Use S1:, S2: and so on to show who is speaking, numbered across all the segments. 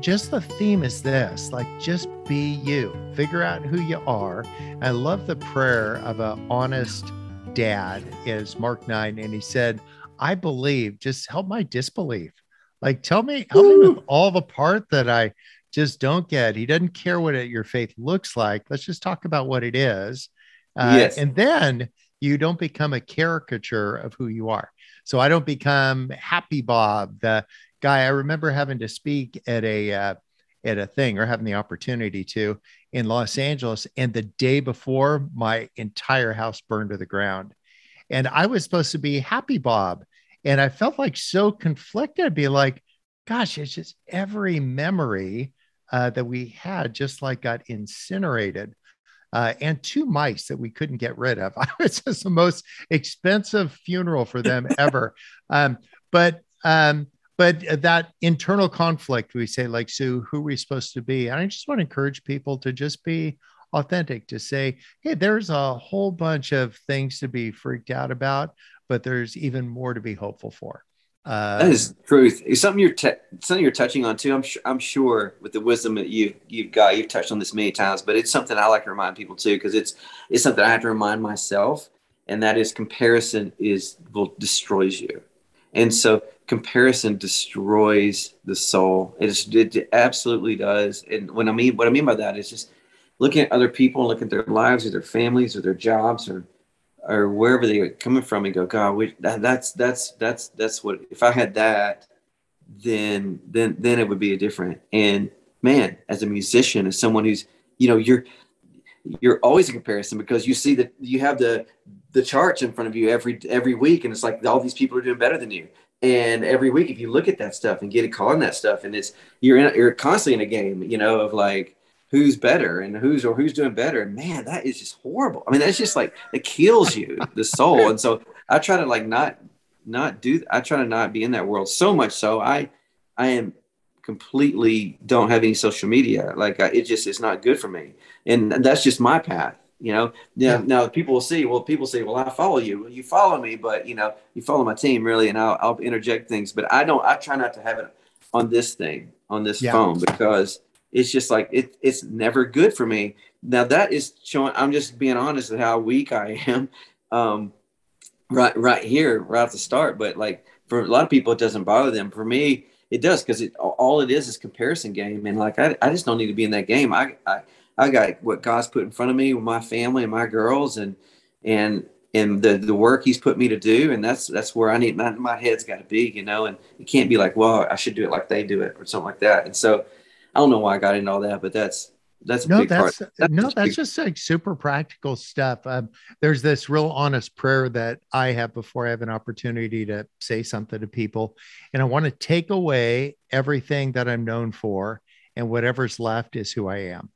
S1: just the theme is this, like, just be you, figure out who you are. I love the prayer of an honest dad is Mark 9. And he said, I believe, just help my disbelief. Like, help me with all the part that I just don't get. He doesn't care what your faith looks like. Let's just talk about what it is.
S2: Yes.
S1: And then you don't become a caricature of who you are. So I don't become Happy Bob, the guy. I remember having to speak at a thing, or having the opportunity to, in Los Angeles. And the day before, my entire house burned to the ground. And I was supposed to be Happy Bob. And I felt like so conflicted. I'd be like, gosh, it's just every memory that we had just like got incinerated. And two mice that we couldn't get rid of. It was just the most expensive funeral for them ever. Um, but that internal conflict, we say, like, Sue, who are we supposed to be? And I just want to encourage people to just be authentic, to say, hey, there's a whole bunch of things to be freaked out about, but there's even more to be hopeful for.
S2: That is truth. It's something you're touching on too. I'm sure with the wisdom that you've touched on this many times, but it's something I like to remind people too, because it's something I have to remind myself, and that is comparison destroys you, and so comparison destroys the soul. It absolutely does. And what I mean by that is just looking at other people, looking at their lives or their families or their jobs or wherever they're coming from, and go, God, that's what, if I had that, then it would be a different. And man, as a musician, as someone who's, you're always in comparison, because you see that you have the charts in front of you every week. And it's like all these people are doing better than you. And every week, if you look at that stuff and get caught in that stuff, and you're constantly in a game, of like, who's better and who's doing better. And man, that is just horrible. I mean, that's just like, it kills you, the soul. And so I try to like I try to not be in that world so much. So I am completely don't have any social media. Like it's not good for me. And that's just my path, Yeah. Now people say, well, I follow you. Well, you follow me, but you follow my team really. And I'll interject things, but I try not to have it on this phone, because it's just like, it's never good for me. Now that is showing, I'm just being honest with how weak I am. Right here, right at the start. But like for a lot of people, it doesn't bother them. For me, it does, because all it is comparison game. And like, I just don't need to be in that game. I got what God's put in front of me with my family and my girls and the work he's put me to do. And that's where I need, my head's got to be, and it can't be like, well, I should do it like they do it or something like that. And so I don't know why I got into all that, but that's a big part.
S1: That's just like super practical stuff. There's this real honest prayer that I have before I have an opportunity to say something to people. And I want to take away everything that I'm known for, and whatever's left is who I am.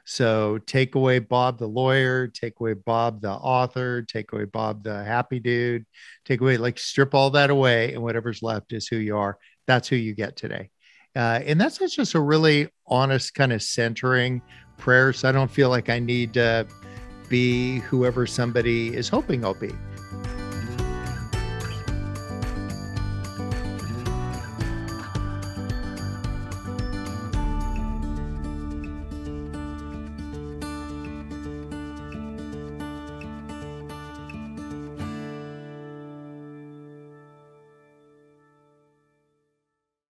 S1: So take away Bob the lawyer, take away Bob the author, take away Bob the happy dude, like strip all that away, and whatever's left is who you are. That's who you get today. And that's just a really honest kind of centering prayer. So I don't feel like I need to be whoever somebody is hoping I'll be.